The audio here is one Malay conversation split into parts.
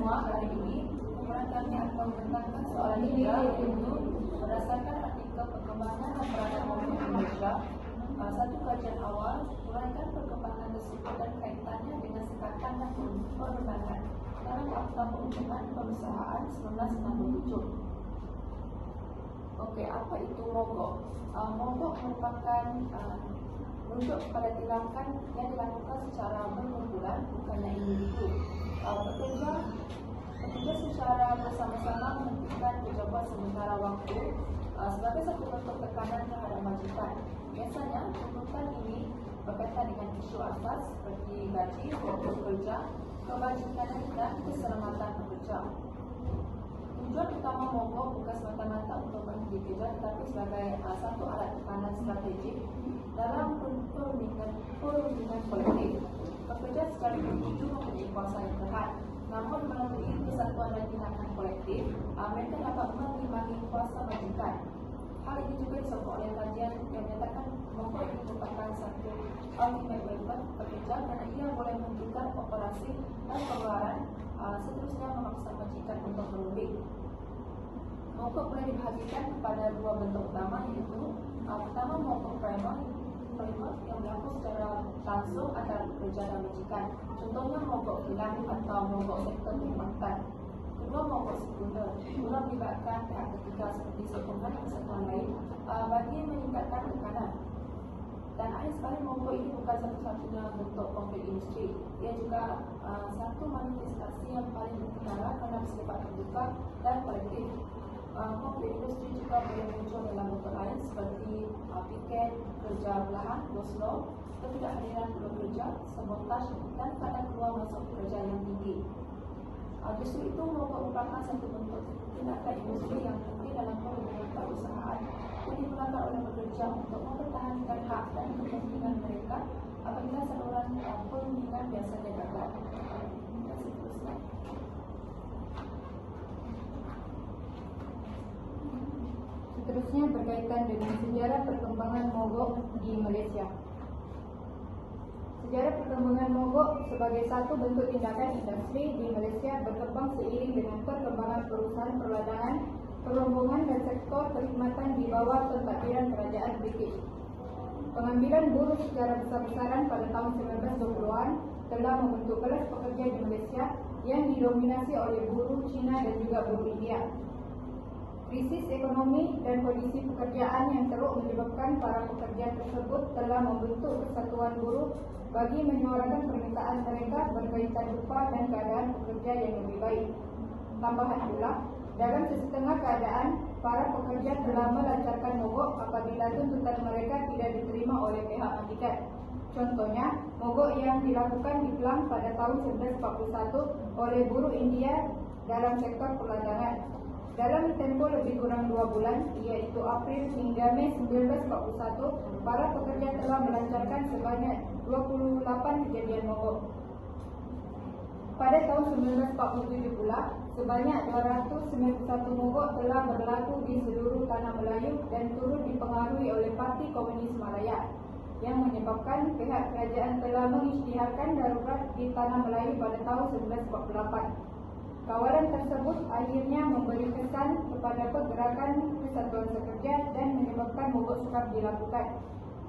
semua, hari ini kami akan membentangkan soalan juga untuk berdasarkan artikel perkembangan dan peranan mogok Indonesia. Satu kajian awal, uraikan perkembangan tersebut dan kaitannya dengan sekatan dan perkembangan dalam Akta Peruntukan Perusahaan 1967. Okey, apa itu mogok? Mogok merupakan merujuk kepada tindakan yang dilakukan secara berkumpulan, bukannya individu. Pekerja secara bersama-sama menghentikan pejabat sementara waktu sebagai satu bentuk tekanan terhadap majikan. Biasanya, tuntutan ini berkaitan dengan isu asas seperti gaji, waktu bekerja, kebajikan dan keselamatan pekerja. Tujuan utama mogok bukan semata-mata untuk berhenti kerja, tetapi sebagai satu alat tekanan strategik dalam perundingan kolektif. Pekerja secara individu mempunyai kuasa yang terhad, namun melalui persatuan dan tindakan kolektif, mereka dapat mengimbangi kuasa majikan. Hal ini juga disokong oleh kajian yang menyatakan mogok ini merupakan satu ultimate weapon pekerja kerana ia boleh menghentikan operasi dan pengeluaran, seterusnya memaksa majikan untuk melebih. Mogok boleh dibahagikan kepada dua bentuk utama, iaitu pertama mogok primer yang berlaku secara langsung antara pekerja dan majikan. Contohnya mogok kilang atau mogok sektor perkhidmatan. Kedua, mogok sekunder guna melibatkan pihak ketiga seperti sokongan kesatuan lain bagi meningkatkan tekanan. Dan akhir sekali, mogok ini bukan satu-satunya bentuk konflik industri. Ia juga satu manifestasi yang paling berkendara kerana bersifat terbuka dan kolektif. Konflik industri juga boleh muncul dalam bentuk lain seperti piket, kerja belahan, Goslow, ketidakhadiran pekerja, sabotaj dan kadang keluar masuk kerja yang tinggi. Justru itu, mogok merupakan satu bentuk tindakan industri yang penting dalam perhubungan perusahaan yang digunakan oleh pekerja untuk mempertahankan hak dan kepentingan mereka apabila saluran perundingan biasanya gagal. Dan seterusnya. Seterusnya berkaitan dengan sejarah perkembangan mogok di Malaysia. Sejarah perkembangan mogok sebagai satu bentuk tindakan industri di Malaysia berkembang seiring dengan perkembangan perusahaan perladangan, perrombongan dan sektor perkhidmatan di bawah pentadbiran kerajaan British. Pengambilan buruh secara besar-besaran pada tahun 1920-an telah membentuk kelas pekerja di Malaysia yang didominasi oleh buruh Cina dan juga buruh India. Krisis ekonomi dan kondisi pekerjaan yang teruk menyebabkan para pekerja tersebut telah membentuk persatuan buruh bagi menyuarakan permintaan mereka berkaitan upah dan keadaan pekerja yang lebih baik. Tambahan pula, dalam sesetengah keadaan, para pekerja telah melancarkan mogok apabila tuntutan mereka tidak diterima oleh pihak majikan. Contohnya, mogok yang dilakukan di Kelang pada tahun 1941 oleh buruh India dalam sektor perladangan. Dalam tempoh lebih kurang 2 bulan, iaitu April hingga Mei 1941, para pekerja telah melancarkan sebanyak 28 kejadian mogok. Pada tahun 1947 pula, sebanyak 291 mogok telah berlaku di seluruh tanah Melayu dan turut dipengaruhi oleh Parti Komunis Malaya, yang menyebabkan pihak kerajaan telah mengisytiharkan darurat di tanah Melayu pada tahun 1948. Kawalan tersebut akhirnya memberi kesan kepada pergerakan kesatuan sekerja dan menyebabkan mogok sukar dilakukan.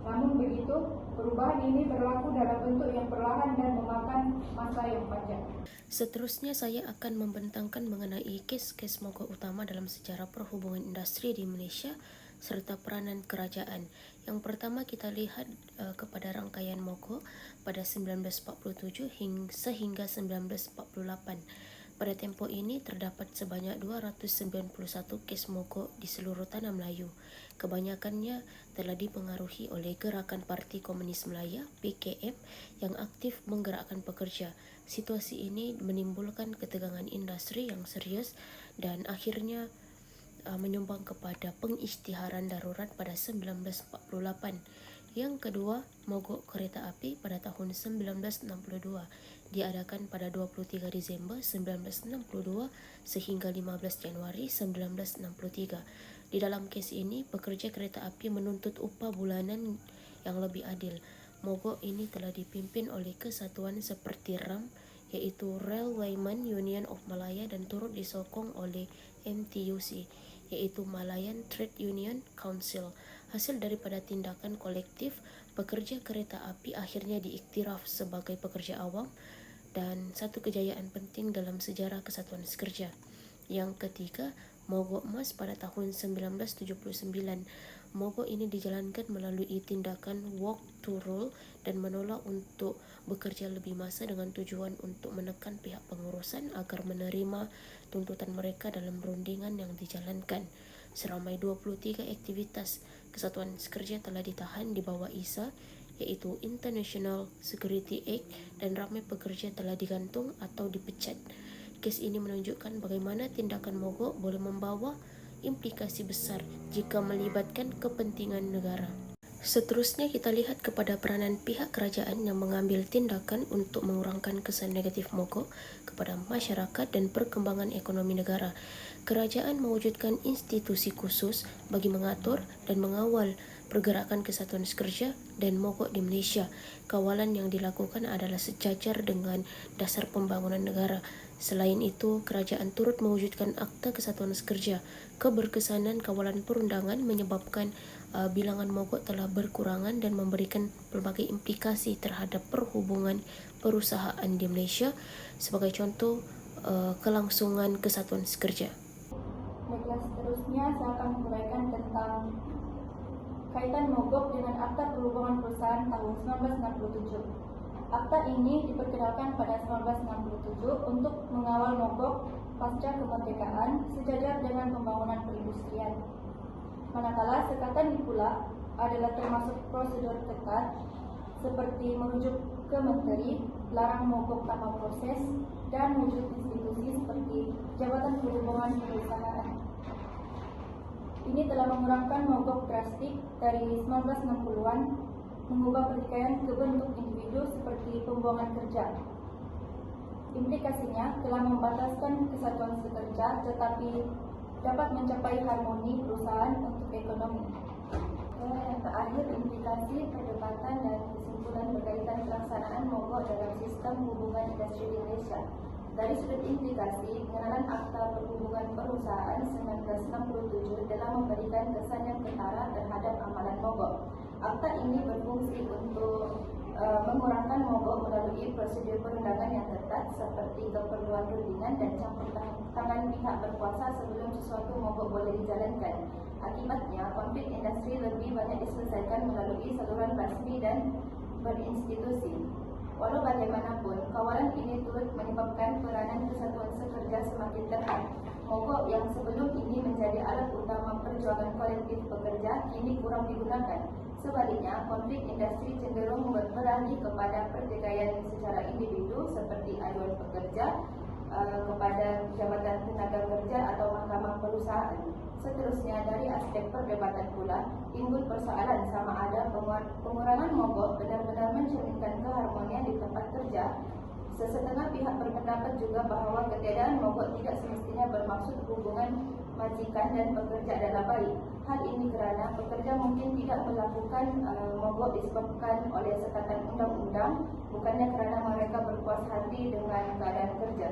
Namun begitu, perubahan ini berlaku dalam bentuk yang perlahan dan memakan masa yang panjang. Seterusnya saya akan membentangkan mengenai kes-kes mogok utama dalam sejarah perhubungan industri di Malaysia serta peranan kerajaan. Yang pertama, kita lihat kepada rangkaian mogok pada 1947 sehingga 1948. Pada tempoh ini terdapat sebanyak 291 kes mogok di seluruh tanah Melayu. Kebanyakannya telah dipengaruhi oleh Gerakan Parti Komunis Malaya (PKM) yang aktif menggerakkan pekerja. Situasi ini menimbulkan ketegangan industri yang serius dan akhirnya menyumbang kepada pengisytiharan darurat pada 1948. Yang kedua, mogok kereta api pada tahun 1962 diadakan pada 23 Disember 1962 sehingga 15 Januari 1963. Di dalam kes ini, pekerja kereta api menuntut upah bulanan yang lebih adil. Mogok ini telah dipimpin oleh kesatuan seperti RAM yaitu Railwaymen Union of Malaya dan turut disokong oleh MTUC, yaitu Malayan Trade Union Council. Hasil daripada tindakan kolektif, pekerja kereta api akhirnya diiktiraf sebagai pekerja awam dan satu kejayaan penting dalam sejarah Kesatuan Sekerja. Yang ketiga, mogok emas pada tahun 1979. Mogok ini dijalankan melalui tindakan walk to rule dan menolak untuk bekerja lebih masa dengan tujuan untuk menekan pihak pengurusan agar menerima tuntutan mereka dalam rundingan yang dijalankan. Seramai 23 aktivitas Kesatuan Sekerja telah ditahan di bawah ISA, yaitu International Security Act, dan ramai pekerja telah digantung atau dipecat. Kes ini menunjukkan bagaimana tindakan mogok boleh membawa implikasi besar jika melibatkan kepentingan negara. Seterusnya kita lihat kepada peranan pihak kerajaan yang mengambil tindakan untuk mengurangkan kesan negatif mogok kepada masyarakat dan perkembangan ekonomi negara. Kerajaan mewujudkan institusi khusus bagi mengatur dan mengawal pergerakan Kesatuan Sekerja dan mogok di Malaysia. Kawalan yang dilakukan adalah sejajar dengan dasar pembangunan negara. Selain itu, kerajaan turut mewujudkan Akta Kesatuan Sekerja. Keberkesanan kawalan perundangan menyebabkan bilangan mogok telah berkurangan dan memberikan pelbagai implikasi terhadap perhubungan perusahaan di Malaysia. Sebagai contoh, kelangsungan Kesatuan Sekerja. Baiklah, seterusnya saya akan menguraikan tentang kaitan mogok dengan Akta Perhubungan Perusahaan tahun 1967. Akta ini diperkenalkan pada 1967 untuk mengawal mogok pasca kemerdekaan sejajar dengan pembangunan perindustrian. Manakala sekatan ini pula adalah termasuk prosedur ketat seperti merujuk ke menteri, larang mogok tanpa proses, dan wujud institusi seperti Jabatan Perhubungan Perusahaan. Ini telah mengurangkan mogok drastik dari 1960-an, mengubah pertikaian ke bentuk individu seperti pembuangan kerja. Implikasinya telah membataskan Kesatuan Sekerja tetapi dapat mencapai harmoni perusahaan untuk ekonomi. Yang terakhir, implikasi, perdebatan dan kesimpulan berkaitan pelaksanaan mogok dalam sistem hubungan industri di Malaysia. Dari sudut implikasi, pengenalan Akta Perhubungan Perusahaan 1967 telah memberikan kesan yang ketara terhadap amalan mogok. Akta ini berfungsi untuk mengurangkan mogok melalui prosedur perundangan yang ketat seperti keperluan rundingan dan campur tangan pihak berkuasa sebelum sesuatu mogok boleh dijalankan. Akibatnya, konflik industri lebih banyak diselesaikan melalui saluran rasmi dan berinstitusi. Walau bagaimanapun, kawalan ini turut menyebabkan peranan Kesatuan Sekerja semakin terhad. Mogok yang sebelum ini menjadi alat utama perjuangan kolektif pekerja kini kurang digunakan. Sebaliknya, konflik industri cenderung beralih kepada pertikaian secara individu seperti aduan pekerja kepada Jabatan Tenaga Kerja atau Mahkamah Perusahaan. Seterusnya, dari aspek perdebatan pula, timbul persoalan sama ada pengurangan mogok benar-benar mencerminkan keharmonian di tempat kerja. Sesetengah pihak berpendapat juga bahawa ketiadaan mogok tidak semestinya bermaksud hubungan majikan dan pekerja adalah baik. Hal ini kerana pekerja mungkin tidak melakukan mogok disebabkan oleh sekatan undang-undang, bukannya kerana mereka berpuas hati dengan keadaan kerja.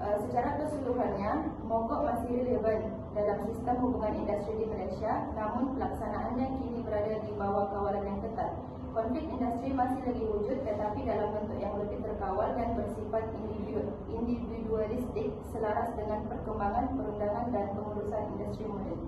Secara keseluruhannya, mogok masih relevan dalam sistem hubungan industri di Malaysia, namun pelaksanaannya kini berada di bawah kawalan yang ketat. Konflik industri masih lagi wujud tetapi dalam bentuk yang lebih terkawal dan bersifat individualistik selaras dengan perkembangan perundangan dan pengurusan industri moden.